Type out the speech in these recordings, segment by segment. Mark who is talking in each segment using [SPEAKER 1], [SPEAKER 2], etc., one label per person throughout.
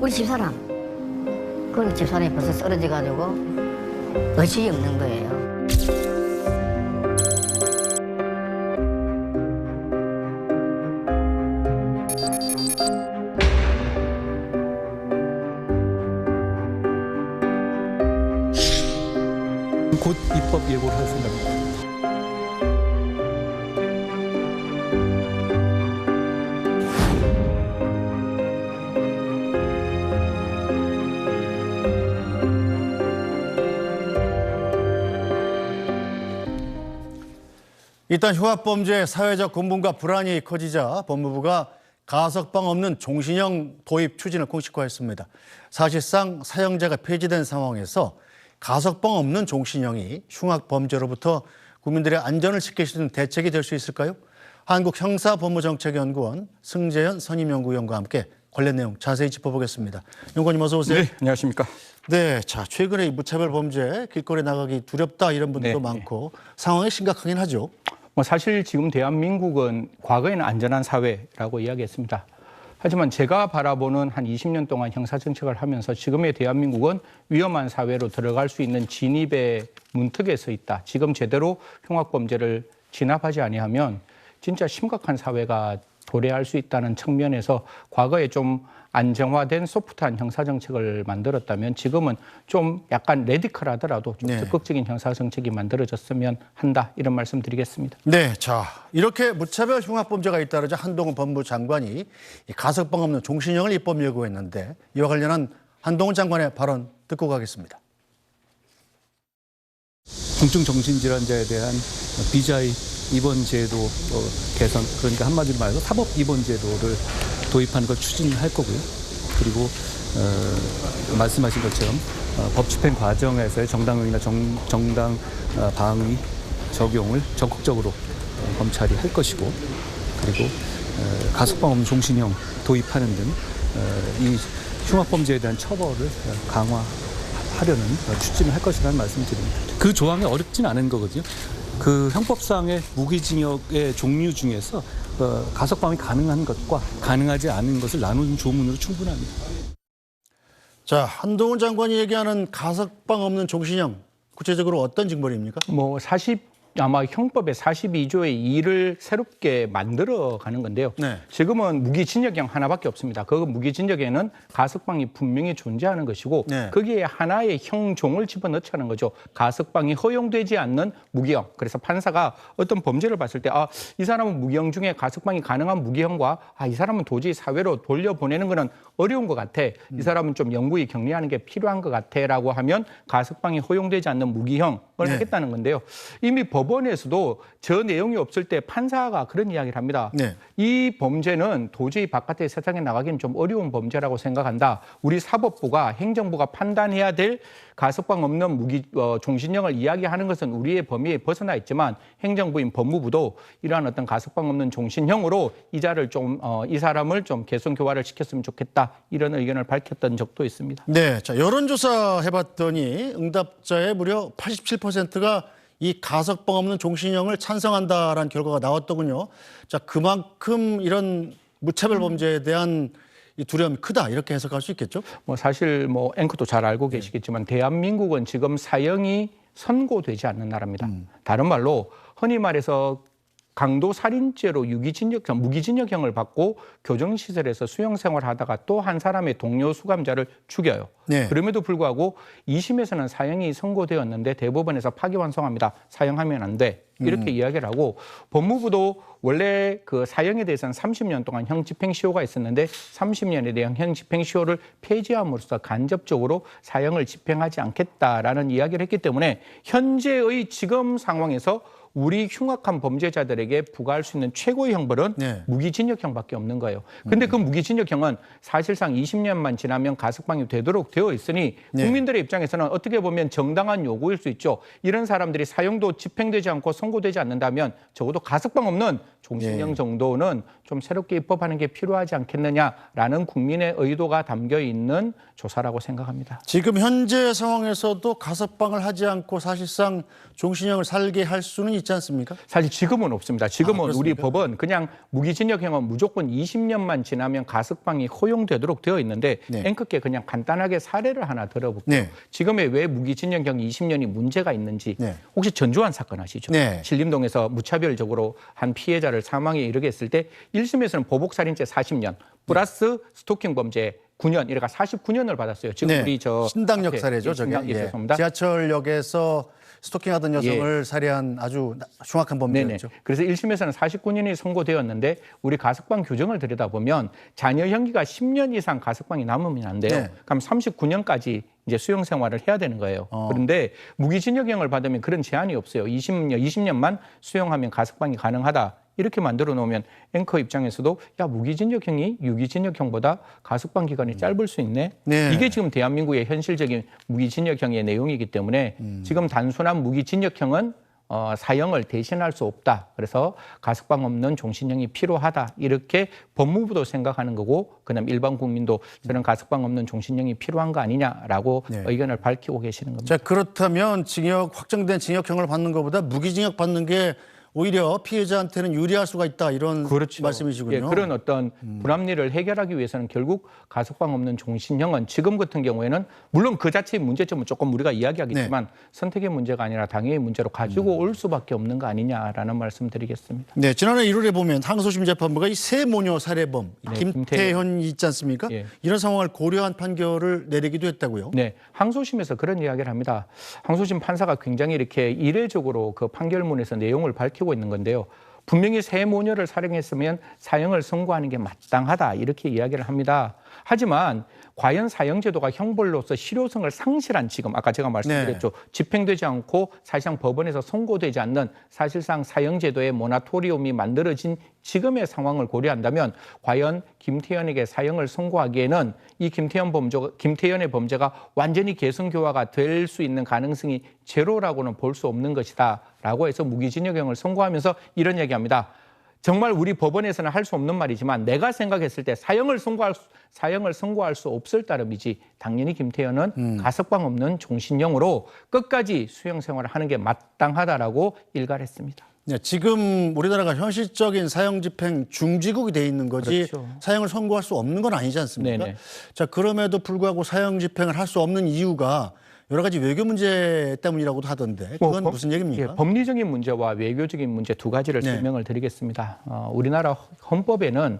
[SPEAKER 1] 우리 집사람. 그건 집사람이 벌써 쓰러져가지고 의식이 없는 거예요.
[SPEAKER 2] 곧 입법 예고를 할 생각입니다.
[SPEAKER 3] 일단 흉악범죄 사회적 공분과 불안이 커지자 법무부가 가석방 없는 종신형 도입 추진을 공식화했습니다. 사실상 사형제가 폐지된 상황에서 가석방 없는 종신형이 흉악범죄로부터 국민들의 안전을 지킬 수 있는 대책이 될 수 있을까요? 한국형사법무정책연구원 승재현 선임연구위원과 함께 관련 내용 자세히 짚어보겠습니다. 연구원님 어서 오세요.
[SPEAKER 2] 네, 안녕하십니까.
[SPEAKER 3] 네, 자 최근에 무차별 범죄 길거리 나가기 두렵다 이런 분들도 많고 상황이 심각하긴 하죠.
[SPEAKER 4] 사실 지금 대한민국은 과거에는 안전한 사회라고 이야기했습니다. 하지만 제가 바라보는 한 20년 동안 형사정책을 하면서 지금의 대한민국은 위험한 사회로 들어갈 수 있는 진입의 문턱에 서 있다. 지금 제대로 흉악범죄를 진압하지 아니하면 진짜 심각한 사회가 도래할 수 있다는 측면에서 과거에 좀 안정화된 소프트한 형사정책을 만들었다면 지금은 좀 약간 레디컬하더라도 좀 적극적인 형사정책이 만들어졌으면 한다. 이런 말씀 드리겠습니다.
[SPEAKER 3] 네, 자 이렇게 무차별 흉악범죄가 잇따르자 한동훈 법무부 장관이 가석방 없는 종신형을 입법 예고했는데 이와 관련한 한동훈 장관의 발언 듣고 가겠습니다.
[SPEAKER 2] 중증 정신질환자에 대한 비자의 입원 제도 개선, 그러니까 한마디로 말해서 사법 입원 제도를 도입하는 걸 추진할 거고요. 그리고 말씀하신 것처럼 법 집행 과정에서의 정당응이나 정당 방위 적용을 적극적으로 검찰이 할 것이고, 그리고 가석방 없는 종신형 도입하는 등 이 흉악범죄에 대한 처벌을 강화하려는 추진을 할 것이라는 말씀을 드립니다. 그 조항이 어렵진 않은 거거든요. 그 형법상의 무기징역의 종류 중에서 가석방이 가능한 것과 가능하지 않은 것을 나누는 조문으로 충분합니다.
[SPEAKER 3] 자, 한동훈 장관이 얘기하는 가석방 없는 종신형 구체적으로 어떤 징벌입니까?
[SPEAKER 4] 아마 형법의 42조의 2를 새롭게 만들어 가는 건데요.
[SPEAKER 3] 네.
[SPEAKER 4] 지금은 무기징역형 하나밖에 없습니다. 그 무기징역에는 가석방이 분명히 존재하는 것이고 거기에 하나의 형종을 집어넣자는 거죠. 가석방이 허용되지 않는 무기형. 그래서 판사가 어떤 범죄를 봤을 때 이 사람은 무기형 중에 가석방이 가능한 무기형과 이 사람은 도저히 사회로 돌려보내는 거는 어려운 것 같아. 이 사람은 좀 영구히 격리하는 게 필요한 것 같아라고 하면 가석방이 허용되지 않는 무기형을 하겠다는 건데요. 이미 법원에서도 저 내용이 없을 때 판사가 그런 이야기를 합니다. 이 범죄는 도저히 바깥의 세상에 나가기는 좀 어려운 범죄라고 생각한다. 우리 사법부가 행정부가 판단해야 될 가석방 없는 종신형을 이야기하는 것은 우리의 범위에 벗어나 있지만 행정부인 법무부도 이러한 어떤 가석방 없는 종신형으로 이 사람을 좀 개선 교화를 시켰으면 좋겠다. 이런 의견을 밝혔던 적도 있습니다.
[SPEAKER 3] 네, 자 여론조사 해봤더니 응답자의 무려 87%가 이 가석방 없는 종신형을 찬성한다라는 결과가 나왔더군요. 자, 그만큼 이런 무차별 범죄에 대한 이 두려움이 크다 이렇게 해석할 수 있겠죠?
[SPEAKER 4] 사실 앵커도 잘 알고 계시겠지만 대한민국은 지금 사형이 선고되지 않는 나라입니다. 다른 말로 흔히 말해서 강도 살인죄로 무기징역형을 받고 교정시설에서 수용생활하다가 또 한 사람의 동료 수감자를 죽여요. 그럼에도 불구하고 2심에서는 사형이 선고되었는데 대법원에서 파기환송합니다. 사형하면 안 돼. 이렇게 이야기를 하고 법무부도 원래 그 사형에 대해서는 30년 동안 형집행시효가 있었는데 30년에 대한 형집행시효를 폐지함으로써 간접적으로 사형을 집행하지 않겠다라는 이야기를 했기 때문에 현재의 지금 상황에서 우리 흉악한 범죄자들에게 부과할 수 있는 최고의 형벌은 무기징역형밖에 없는 거예요. 근데 그 무기징역형은 사실상 20년만 지나면 가석방이 되도록 되어 있으니 국민들의 입장에서는 어떻게 보면 정당한 요구일 수 있죠. 이런 사람들이 사형도 집행되지 않고 선고되지 않는다면 적어도 가석방 없는 종신형 정도는 좀 새롭게 입법하는 게 필요하지 않겠느냐라는 국민의 의도가 담겨 있는 조사라고 생각합니다.
[SPEAKER 3] 지금 현재 상황에서도 가석방을 하지 않고 사실상 종신형을 살게 할 수는 있지 있지 않습니까?
[SPEAKER 4] 사실 지금은 없습니다. 지금은 우리
[SPEAKER 3] 그렇습니까?
[SPEAKER 4] 법은 그냥 무기징역형은 무조건 20년만 지나면 가석방이 허용되도록 되어 있는데
[SPEAKER 3] 네.
[SPEAKER 4] 앵커께 그냥 간단하게 사례를 하나 들어볼게요.
[SPEAKER 3] 네.
[SPEAKER 4] 지금의 왜 무기징역형 20년이 문제가 있는지
[SPEAKER 3] 네.
[SPEAKER 4] 혹시 전주환 사건 아시죠?
[SPEAKER 3] 네.
[SPEAKER 4] 신림동에서 무차별적으로 한 피해자를 사망에 이르게 했을 때 1심에서는 보복살인죄 40년 플러스 스토킹 범죄 9년 이래가 49년을 받았어요. 지금
[SPEAKER 3] 네.
[SPEAKER 4] 우리 저
[SPEAKER 3] 신당역
[SPEAKER 4] 앞에,
[SPEAKER 3] 사례죠, 저게.
[SPEAKER 4] 신당, 죄송합니다.
[SPEAKER 3] 지하철역에서 스토킹하던 여성을 살해한 아주 흉악한
[SPEAKER 4] 네네.
[SPEAKER 3] 범죄였죠.
[SPEAKER 4] 그래서 1심에서는 49년이 선고되었는데 우리 가석방 규정을 들여다보면 자녀 형기가 10년 이상 가석방이 남으면 안 돼요.
[SPEAKER 3] 네.
[SPEAKER 4] 그럼 39년까지 이제 수용 생활을 해야 되는 거예요. 그런데 무기징역형을 받으면 그런 제한이 없어요. 20년만 수용하면 가석방이 가능하다. 이렇게 만들어 놓으면 앵커 입장에서도 야 무기징역형이 유기징역형보다 가석방 기간이 짧을 수 있네.
[SPEAKER 3] 네.
[SPEAKER 4] 이게 지금 대한민국의 현실적인 무기징역형의 내용이기 때문에 지금 단순한 무기징역형은 사형을 대신할 수 없다. 그래서 가석방 없는 종신형이 필요하다. 이렇게 법무부도 생각하는 거고 그다음 일반 국민도 저는 가석방 없는 종신형이 필요한 거 아니냐라고
[SPEAKER 3] 네.
[SPEAKER 4] 의견을 밝히고 계시는 겁니다.
[SPEAKER 3] 자, 그렇다면 확정된 징역형을 받는 것보다 무기징역 받는 게 오히려 피해자한테는 유리할 수가 있다 이런
[SPEAKER 4] 그렇죠.
[SPEAKER 3] 말씀이시군요.
[SPEAKER 4] 예, 그런 어떤 불합리를 해결하기 위해서는 결국 가석방 없는 종신형은 지금 같은 경우에는 물론 그 자체의 문제점은 조금 우리가 이야기하겠지만 선택의 문제가 아니라 당해의 문제로 가지고 올 수밖에 없는 거 아니냐라는 말씀드리겠습니다.
[SPEAKER 3] 네, 지난해 1월에 보면 항소심 재판부가 이 세 모녀 살해범
[SPEAKER 4] 네,
[SPEAKER 3] 김태현이 있지 않습니까?
[SPEAKER 4] 예.
[SPEAKER 3] 이런 상황을 고려한 판결을 내리기도 했다고요.
[SPEAKER 4] 네, 항소심에서 그런 이야기를 합니다. 항소심 판사가 굉장히 이렇게 이례적으로 그 판결문에서 내용을 밝히고 있는 건데요. 분명히 세 모녀를 살해했으면 사형을 선고하는 게 마땅하다 이렇게 이야기를 합니다. 하지만 과연 사형제도가 형벌로서 실효성을 상실한 지금 아까 제가 말씀드렸죠. 집행되지 않고 사실상 법원에서 선고되지 않는 사실상 사형제도의 모라토리움이 만들어진 지금의 상황을 고려한다면 과연 김태현에게 사형을 선고하기에는 이 김태현의 범죄가 완전히 개선교화가 될 수 있는 가능성이 제로라고는 볼 수 없는 것이다 라고 해서 무기징역형을 선고하면서 이런 얘기합니다. 정말 우리 법원에서는 할 수 없는 말이지만 내가 생각했을 때 사형을 선고할 수 없을 따름이지 당연히 김태현은 가석방 없는 종신형으로 끝까지 수용 생활을 하는 게 마땅하다라고 일갈했습니다.
[SPEAKER 3] 네, 지금 우리나라가 현실적인 사형 집행 중지국이 돼 있는 거지
[SPEAKER 4] 그렇죠.
[SPEAKER 3] 사형을 선고할 수 없는 건 아니지 않습니까?
[SPEAKER 4] 네네.
[SPEAKER 3] 자, 그럼에도 불구하고 사형 집행을 할 수 없는 이유가 여러 가지 외교 문제 때문이라고도 하던데 그건 무슨 얘기입니까?
[SPEAKER 4] 예, 법리적인 문제와 외교적인 문제 두 가지를
[SPEAKER 3] 네.
[SPEAKER 4] 설명을 드리겠습니다. 우리나라 헌법에는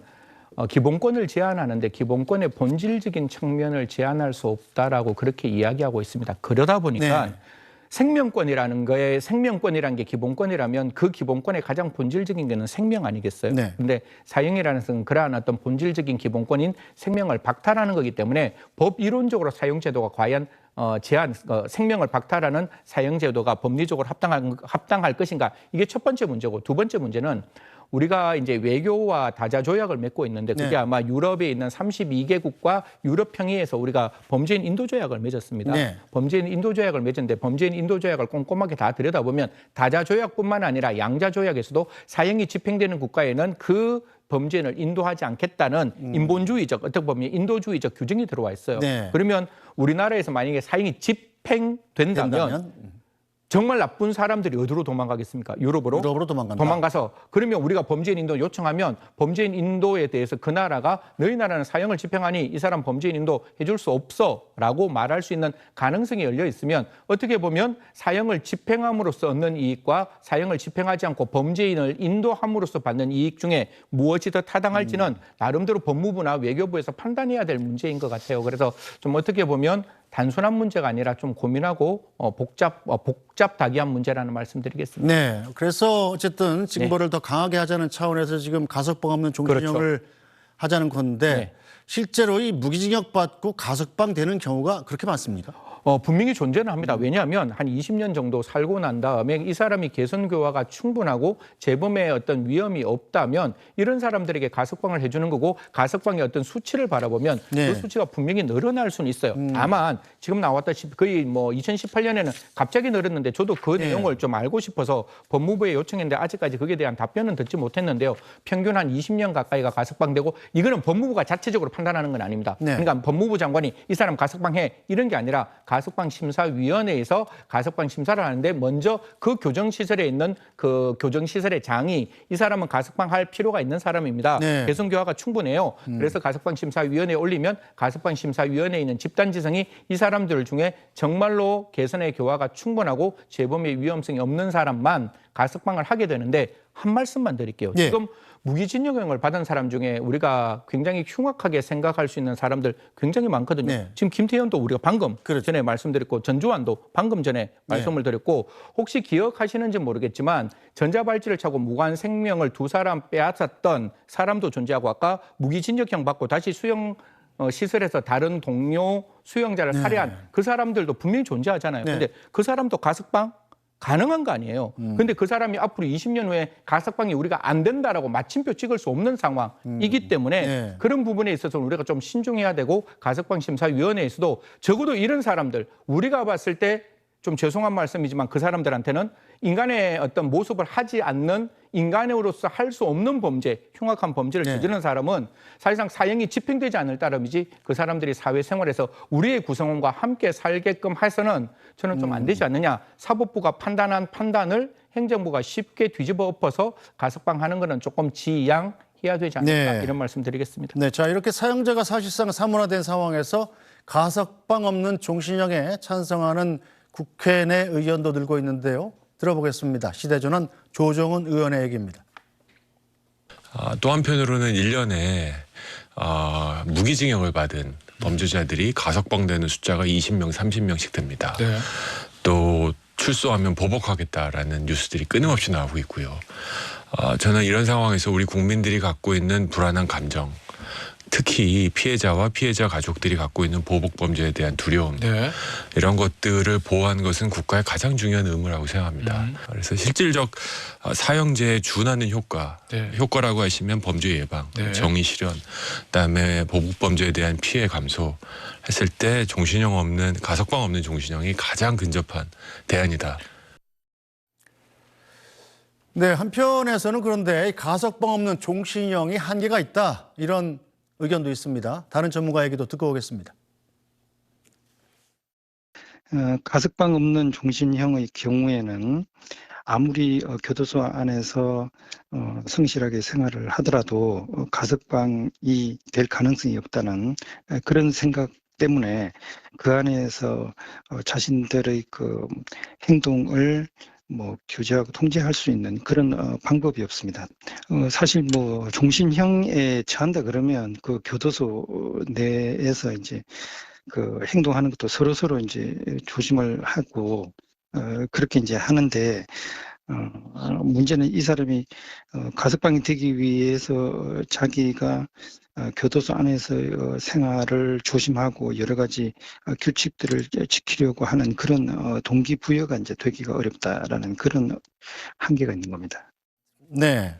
[SPEAKER 4] 기본권을 제한하는데 기본권의 본질적인 측면을 제한할 수 없다라고 그렇게 이야기하고 있습니다. 그러다 보니까
[SPEAKER 3] 네.
[SPEAKER 4] 생명권이라는 게 기본권이라면 그 기본권의 가장 본질적인 게는 생명 아니겠어요?
[SPEAKER 3] 네.
[SPEAKER 4] 근데 사형이라는 것은 그러한 어떤 본질적인 기본권인 생명을 박탈하는 거기 때문에 법 이론적으로 사형제도가 과연 생명을 박탈하는 사형제도가 법리적으로 합당할 것인가? 이게 첫 번째 문제고 두 번째 문제는 우리가 이제 외교와 다자 조약을 맺고 있는데 그게
[SPEAKER 3] 네.
[SPEAKER 4] 아마 유럽에 있는 32개국과 유럽 평의에서 우리가 범죄인 인도 조약을 맺었습니다.
[SPEAKER 3] 네.
[SPEAKER 4] 범죄인 인도 조약을 맺었는데 범죄인 인도 조약을 꼼꼼하게 다 들여다보면 다자 조약뿐만 아니라 양자 조약에서도 사형이 집행되는 국가에는 그 범죄인을 인도하지 않겠다는 인본주의적 어떻게 보면 인도주의적 규정이 들어와 있어요.
[SPEAKER 3] 네.
[SPEAKER 4] 그러면 우리나라에서 만약에 사형이 집행된다면 정말 나쁜 사람들이 어디로 도망가겠습니까? 유럽으로
[SPEAKER 3] 도망간다.
[SPEAKER 4] 도망가서 그러면 우리가 범죄인 인도 요청하면 범죄인 인도에 대해서 그 나라가 너희 나라는 사형을 집행하니 이 사람 범죄인 인도 해줄 수 없어라고 말할 수 있는 가능성이 열려 있으면 어떻게 보면 사형을 집행함으로써 얻는 이익과 사형을 집행하지 않고 범죄인을 인도함으로써 받는 이익 중에 무엇이 더 타당할지는 나름대로 법무부나 외교부에서 판단해야 될 문제인 것 같아요. 그래서 좀 어떻게 보면 단순한 문제가 아니라 좀 고민하고 복잡다기한 문제라는 말씀드리겠습니다.
[SPEAKER 3] 네, 그래서 어쨌든 징벌을 더 강하게 하자는 차원에서 지금 가석방 없는 종신형을 하자는 건데
[SPEAKER 4] 네.
[SPEAKER 3] 실제로 이 무기징역 받고 가석방 되는 경우가 그렇게 많습니까?
[SPEAKER 4] 분명히 존재는 합니다. 왜냐하면 한 20년 정도 살고 난 다음에 이 사람이 개선교화가 충분하고 재범의 어떤 위험이 없다면 이런 사람들에게 가석방을 해주는 거고 가석방의 어떤 수치를 바라보면
[SPEAKER 3] 네.
[SPEAKER 4] 그 수치가 분명히 늘어날 수는 있어요. 다만 지금 나왔다시피 거의 2018년에는 갑자기 늘었는데 저도 그 내용을 좀 알고 싶어서 법무부에 요청했는데 아직까지 거기에 대한 답변은 듣지 못했는데요. 평균 한 20년 가까이가 가석방되고 이거는 법무부가 자체적으로 판단하는 건 아닙니다.
[SPEAKER 3] 네.
[SPEAKER 4] 그러니까 법무부 장관이 이 사람 가석방해 이런 게 아니라 가석방 심사위원회에서 가석방 심사를 하는데 먼저 그 교정시설에 있는 그 교정시설의 장이 이 사람은 가석방할 필요가 있는 사람입니다.
[SPEAKER 3] 네.
[SPEAKER 4] 개성교화가 충분해요. 그래서 가석방 심사위원회에 올리면 가석방 심사위원회에 있는 집단지성이 이 사람들 중에 정말로 개선의 교화가 충분하고 재범의 위험성이 없는 사람만 가석방을 하게 되는데 한 말씀만 드릴게요.
[SPEAKER 3] 예.
[SPEAKER 4] 지금 무기징역형을 받은 사람 중에 우리가 굉장히 흉악하게 생각할 수 있는 사람들 굉장히 많거든요.
[SPEAKER 3] 네.
[SPEAKER 4] 지금 김태현도 우리가 방금
[SPEAKER 3] 그렇죠.
[SPEAKER 4] 전에 말씀드렸고 전주환도 방금 전에 말씀을 드렸고 혹시 기억하시는지 모르겠지만 전자발찌를 차고 무관 생명을 두 사람 빼앗았던 사람도 존재하고 아까 무기징역형 받고 다시 수용 시설에서 다른 동료 수용자를 살해한 그 사람들도 분명히 존재하잖아요.
[SPEAKER 3] 네.
[SPEAKER 4] 근데 그 사람도 가석방 가능한 거 아니에요. 근데 그 사람이 앞으로 20년 후에 가석방이 우리가 안 된다라고 마침표 찍을 수 없는 상황이기 때문에
[SPEAKER 3] 네.
[SPEAKER 4] 그런 부분에 있어서 우리가 좀 신중해야 되고 가석방 심사위원회에서도 적어도 이런 사람들 우리가 봤을 때 좀 죄송한 말씀이지만 그 사람들한테는 인간의 어떤 모습을 하지 않는 인간으로서 할 수 없는 범죄, 흉악한 범죄를
[SPEAKER 3] 네.
[SPEAKER 4] 저지른 사람은 사실상 사형이 집행되지 않을 따름이지 그 사람들이 사회생활에서 우리의 구성원과 함께 살게끔 해서는 저는 좀 안 되지 않느냐. 사법부가 판단한 판단을 행정부가 쉽게 뒤집어 엎어서 가석방하는 것은 조금 지양해야 되지 않을까
[SPEAKER 3] 네.
[SPEAKER 4] 이런 말씀 드리겠습니다.
[SPEAKER 3] 네, 자 이렇게 사형제가 사실상 사문화된 상황에서 가석방 없는 종신형에 찬성하는 국회 내 의견도 늘고 있는데요. 들어보겠습니다. 시대전환 조정훈 의원의 얘기입니다.
[SPEAKER 5] 또 한편으로는 1년에 무기징역을 받은 범죄자들이 가석방되는 숫자가 20명, 30명씩 됩니다.
[SPEAKER 6] 네.
[SPEAKER 5] 또 출소하면 보복하겠다라는 뉴스들이 끊임없이 나오고 있고요. 저는 이런 상황에서 우리 국민들이 갖고 있는 불안한 감정, 특히 피해자와 피해자 가족들이 갖고 있는 보복 범죄에 대한 두려움,
[SPEAKER 6] 네.
[SPEAKER 5] 이런 것들을 보호하는 것은 국가의 가장 중요한 의무라고 생각합니다. 그래서 실질적 사형제에 준하는 효과,
[SPEAKER 6] 네.
[SPEAKER 5] 효과라고 하시면 범죄 예방,
[SPEAKER 6] 네.
[SPEAKER 5] 정의 실현, 그다음에 보복 범죄에 대한 피해 감소 했을 때 종신형 없는 가석방 없는 종신형이 가장 근접한 대안이다.
[SPEAKER 3] 네, 한편에서는 그런데 가석방 없는 종신형이 한계가 있다. 이런 의견도 있습니다. 다른 전문가 얘기도 듣고 오겠습니다.
[SPEAKER 7] 가석방 없는 종신형의 경우에는 아무리 교도소 안에서 성실하게 생활을 하더라도 가석방이 될 가능성이 없다는 그런 생각 때문에 그 안에서 자신들의 그 행동을 규제하고 통제할 수 있는 그런 방법이 없습니다. 사실 종신형에 처한다 그러면 그 교도소 내에서 이제 그 행동하는 것도 서로 이제 조심을 하고 그렇게 이제 하는데 문제는 이 사람이 가석방이 되기 위해서 자기가 교도소 안에서 생활을 조심하고 여러 가지 규칙들을 지키려고 하는 그런 동기부여가 이제 되기가 어렵다라는 그런 한계가 있는 겁니다.
[SPEAKER 3] 네.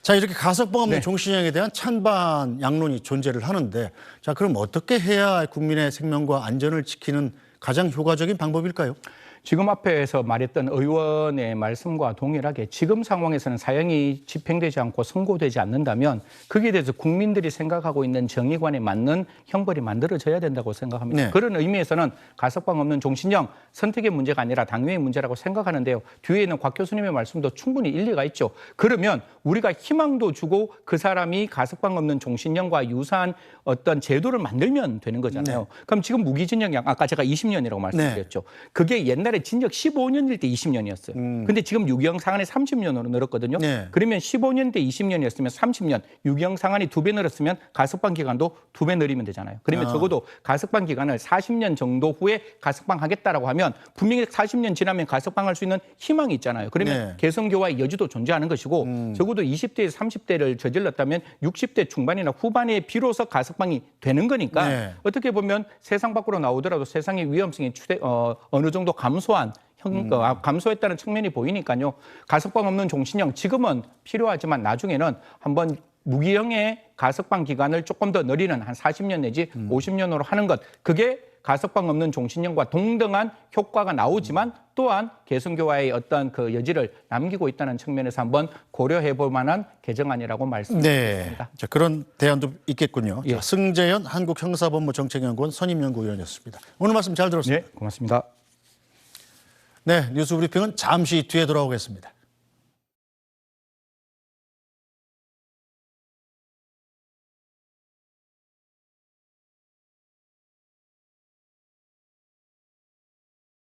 [SPEAKER 3] 자, 이렇게 가석방 없는
[SPEAKER 4] 네.
[SPEAKER 3] 종신형에 대한 찬반 양론이 존재를 하는데, 자, 그럼 어떻게 해야 국민의 생명과 안전을 지키는 가장 효과적인 방법일까요?
[SPEAKER 4] 지금 앞에서 말했던 의원의 말씀과 동일하게 지금 상황에서는 사형이 집행되지 않고 선고되지 않는다면 거기에 대해서 국민들이 생각하고 있는 정의관에 맞는 형벌이 만들어져야 된다고 생각합니다.
[SPEAKER 3] 네.
[SPEAKER 4] 그런 의미에서는 가석방 없는 종신형 선택의 문제가 아니라 당위의 문제라고 생각하는데요. 뒤에 있는 곽 교수님의 말씀도 충분히 일리가 있죠. 그러면 우리가 희망도 주고 그 사람이 가석방 없는 종신형과 유사한 어떤 제도를 만들면 되는 거잖아요.
[SPEAKER 3] 네.
[SPEAKER 4] 그럼 지금 무기징역형 아까 제가 20년이라고 말씀드렸죠. 그게 옛날에 징역 15년일 때 20년이었어요. 근데 지금 유기형 상한이 30년으로 늘었거든요.
[SPEAKER 3] 네.
[SPEAKER 4] 그러면 15년 때 20년이었으면 30년, 유기형 상한이 2배 늘었으면 가석방 기간도 2배 늘리면 되잖아요. 그러면 적어도 가석방 기간을 40년 정도 후에 가석방 하겠다라고 하면 분명히 40년 지나면 가석방할 수 있는 희망이 있잖아요. 그러면
[SPEAKER 3] 네.
[SPEAKER 4] 개성교화의 여지도 존재하는 것이고 적어도 20대에서 30대를 저질렀다면 60대 중반이나 후반에 비로소 가석방이 되는 거니까
[SPEAKER 3] 네.
[SPEAKER 4] 어떻게 보면 세상 밖으로 나오더라도 세상의 위험성이 어느 정도 감소한 감소했다는 측면이 보이니까요. 가석방 없는 종신형 지금은 필요하지만 나중에는 한번 무기형의 가석방 기간을 조금 더 늘리는 한 40년 내지 50년으로 하는 것 그게 가석방 없는 종신형과 동등한 효과가 나오지만 또한 개선교화의 어떤 그 여지를 남기고 있다는 측면에서 한번 고려해 볼 만한 개정안이라고 말씀드리겠습니다.
[SPEAKER 3] 네. 자, 그런 대안도 있겠군요.
[SPEAKER 4] 예.
[SPEAKER 3] 자, 승재현 한국형사본부 정책연구원 선임연구위원이었습니다. 오늘 말씀 잘 들었습니다.
[SPEAKER 4] 네, 고맙습니다.
[SPEAKER 3] 네, 뉴스 브리핑은 잠시 뒤에 돌아오겠습니다.